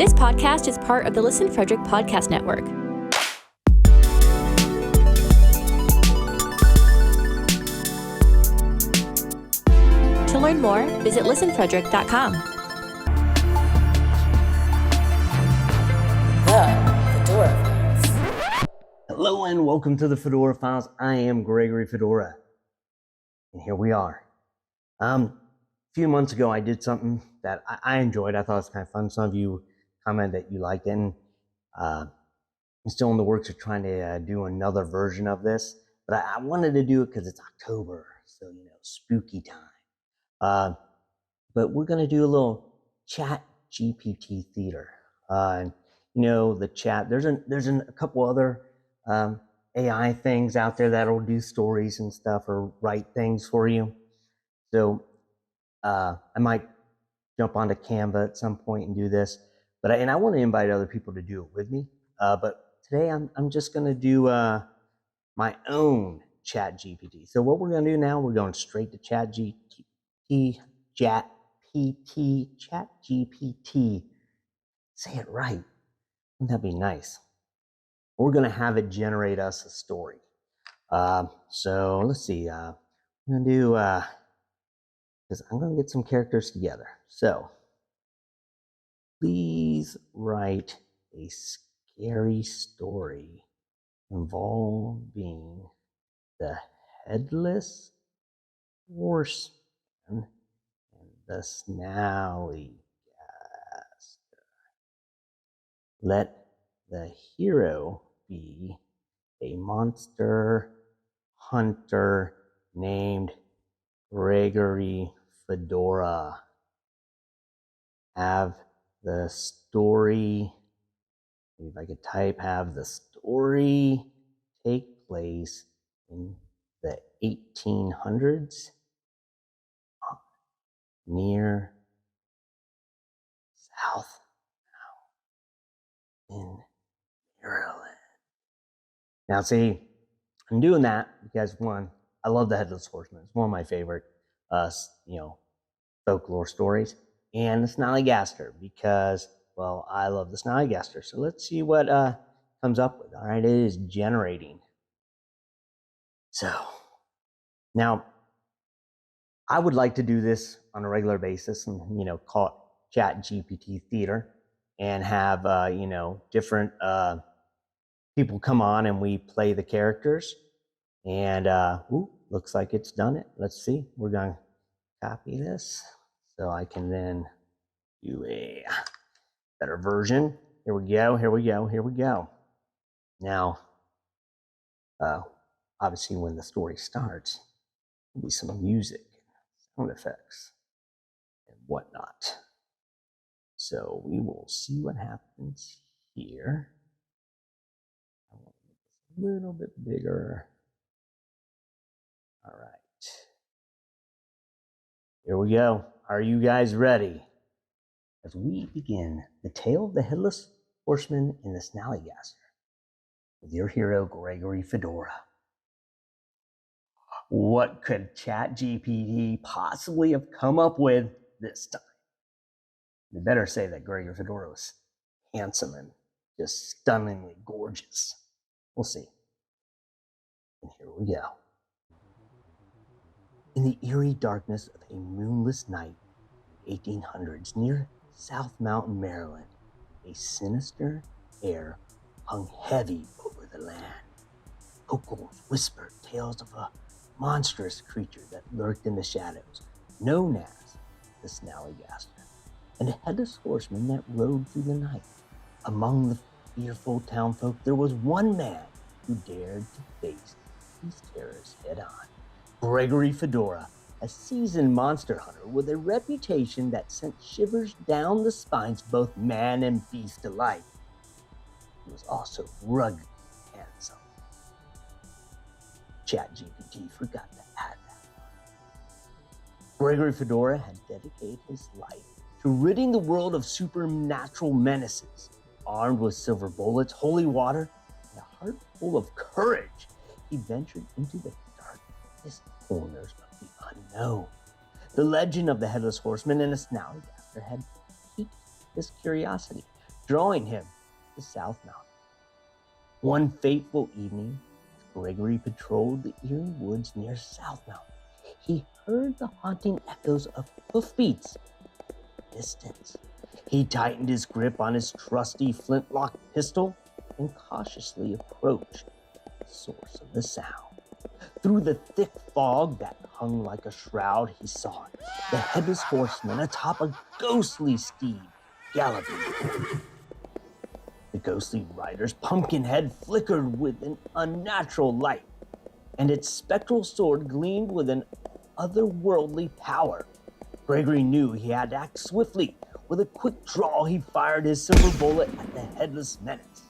This podcast is part of the Listen Frederick Podcast Network. To learn more, visit listenfrederick.com. The Fedora Files. Hello and welcome to the Fedora Files. I am Gregory Fedora, and here we are. A few months ago, I did something that I enjoyed. I thought it was kind of fun. Some of you commented that you liked it, and I'm still in the works of trying to do another version of this. But I wanted to do it because it's October, so spooky time. But we're going to do a little ChatGPT theater. The chat. There's a couple other AI things out there that'll do stories and stuff or write things for you. So I might jump onto Canva at some point and do this, but I want to invite other people to do it with me. But today I'm just going to do my own ChatGPT. So what we're going to do now, we're going straight to ChatGPT. Say it right. Wouldn't that be nice? We're going to have it generate us a story. So let's see. I'm going to do, because I'm going to get some characters together. So please write a scary story involving the headless horseman and the snallygaster. Let the hero be a monster hunter named Gregory Fedora. Have the story, if I could type, have the story take place in the 1800s near South in Maryland. Now see, I'm doing that because one, I love the Headless Horseman. It's one of my favorite folklore stories. And the snallygaster, because, well, I love the snallygaster. So let's see what comes up with. All right, it is generating. So now I would like to do this on a regular basis and, call it ChatGPT Theater and have, different people come on and we play the characters. And, looks like it's done it. Let's see. We're going to copy this so I can then do a better version. Here we go. Now, obviously when the story starts, there'll be some music, sound effects, and whatnot. So we will see what happens here. I want to make this a little bit bigger. All right. Here we go. Are you guys ready? As we begin the tale of the Headless Horseman and the Snallygaster with your hero, Gregory Fedora. What could ChatGPT possibly have come up with this time? You better say that Gregory Fedora was handsome and just stunningly gorgeous. We'll see. And here we go. In the eerie darkness of a moonless night in the 1800s near South Mountain, Maryland, a sinister air hung heavy over the land. Locals whispered tales of a monstrous creature that lurked in the shadows, known as the Snallygaster, and a headless horseman that rode through the night. Among the fearful townfolk, there was one man who dared to face these terrors head-on. Gregory Fedora, a seasoned monster hunter with a reputation that sent shivers down the spines of both man and beast alike. He was also rugged and handsome. ChatGPT forgot to add that. Gregory Fedora had dedicated his life to ridding the world of supernatural menaces. Armed with silver bullets, holy water, and a heart full of courage, he ventured into the darkest corners of the unknown. The legend of the Headless Horseman and the Snallygaster had piqued his curiosity. drawing him to South Mountain. One fateful evening, as Gregory patrolled the eerie woods near South Mountain, he heard the haunting echoes of hoofbeats in the distance. He tightened his grip on his trusty flintlock pistol and cautiously approached the source of the sound. Through the thick fog that hung like a shroud, he saw it, the headless horseman atop a ghostly steed galloping toward him. The ghostly rider's pumpkin head flickered with an unnatural light, and its spectral sword gleamed with an otherworldly power. Gregory knew he had to act swiftly. With a quick draw, he fired his silver bullet at the headless menace.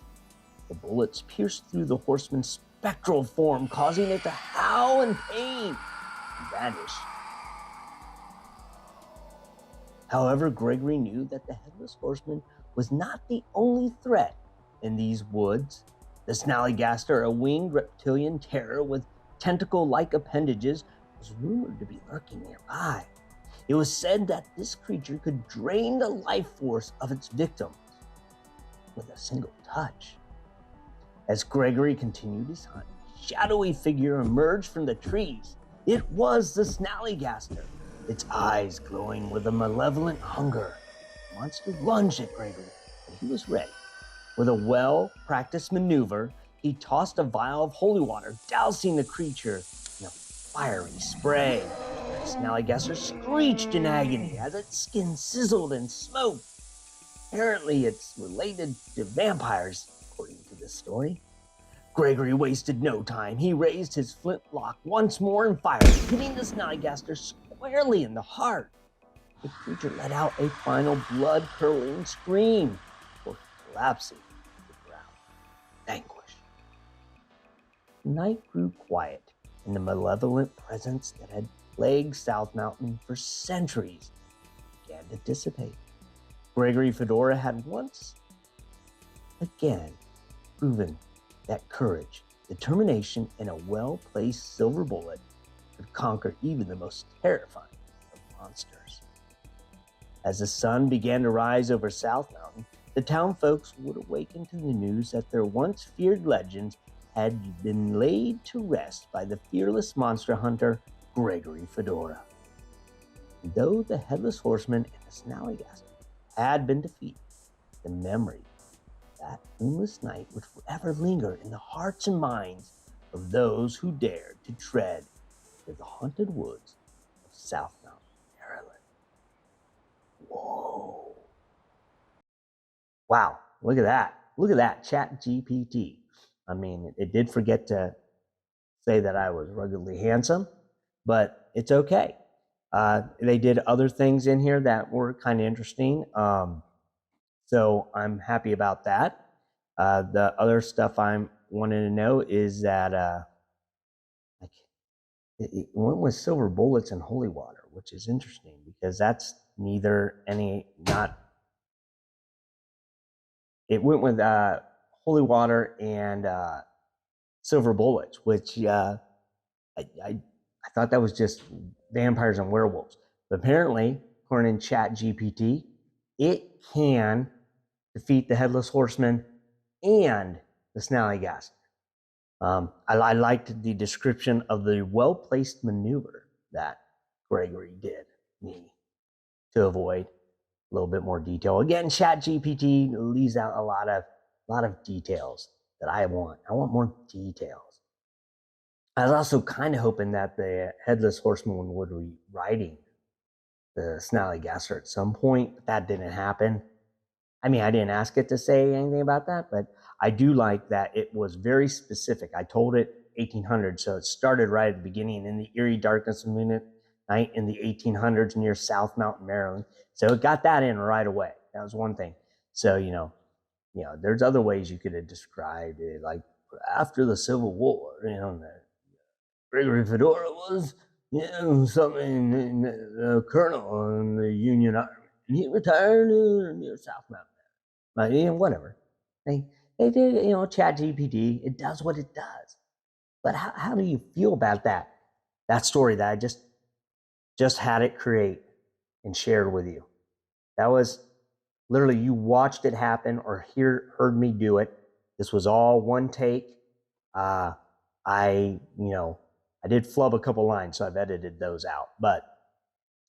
The bullets pierced through the horseman's spectral form, causing it to howl in pain and vanish. However, Gregory knew that the headless horseman was not the only threat in these woods. The Snallygaster, a winged reptilian terror with tentacle-like appendages, was rumored to be lurking nearby. It was said that this creature could drain the life force of its victims with a single touch. As Gregory continued his hunt, a shadowy figure emerged from the trees. It was the Snallygaster, its eyes glowing with a malevolent hunger. The monster lunged at Gregory, but he was ready. With a well-practiced maneuver, he tossed a vial of holy water, dousing the creature in a fiery spray. The Snallygaster screeched in agony as its skin sizzled and smoked. Apparently, it's related to vampires, according to this story. Gregory wasted no time. He raised his flintlock once more and fired, hitting the Snallygaster squarely in the heart. The creature let out a final blood-curdling scream before collapsing to the ground, vanquished. The night grew quiet, and the malevolent presence that had plagued South Mountain for centuries began to dissipate. Gregory Fedora had once again proven that courage, determination, and a well-placed silver bullet could conquer even the most terrifying of monsters. As the sun began to rise over South Mountain, the town folks would awaken to the news that their once feared legends had been laid to rest by the fearless monster hunter Gregory Fedora. And though the Headless Horseman and the Snallygaster had been defeated, the memory of that moonless night would forever linger in the hearts and minds of those who dared to tread through the haunted woods of South Mountain, Maryland. Whoa. Wow, look at that. Look at that, ChatGPT. I mean, it did forget to say that I was ruggedly handsome, but it's okay. They did other things in here that were kind of interesting. So I'm happy about that. The other stuff I'm wanting to know is that it went with silver bullets and holy water, which is interesting because that's neither any, not, it went with holy water and silver bullets, which I thought that was just vampires and werewolves. But apparently, according to ChatGPT, it can defeat the Headless Horseman and the Snallygaster. I liked the description of the well-placed maneuver that Gregory did me to avoid a little bit more detail. Again, ChatGPT leaves out a lot of details that I want. I want more details. I was also kind of hoping that the Headless Horseman would be riding the Snallygaster at some point, but that didn't happen. I mean, I didn't ask it to say anything about that, but I do like that it was very specific. I told it 1800, so it started right at the beginning in the eerie darkness of midnight in the 1800s near South Mountain, Maryland. So it got that in right away. That was one thing. So, there's other ways you could have described it, like after the Civil War, Gregory Fedora was, something, colonel in the Union Army. And he retired near South Mountain. But, whatever. They did, ChatGPT, it does what it does. But how do you feel about that story that I just had it create and shared with you? That was literally you watched it happen or heard me do it. This was all one take. I did flub a couple lines, so I've edited those out, but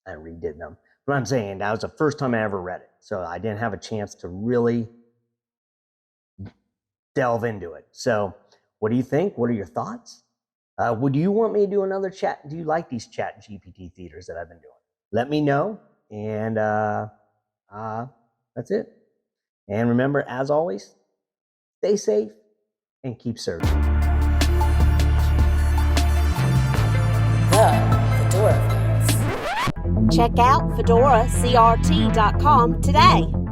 I redid them. But I'm saying that was the first time I ever read it, so I didn't have a chance to really delve into it. So what do you think? What are your thoughts? Would you want me to do another chat? Do you like these ChatGPT theaters that I've been doing? Let me know. And that's it. And remember, as always, stay safe and keep serving. The Fedora Files. Check out FedoraCRT.com today.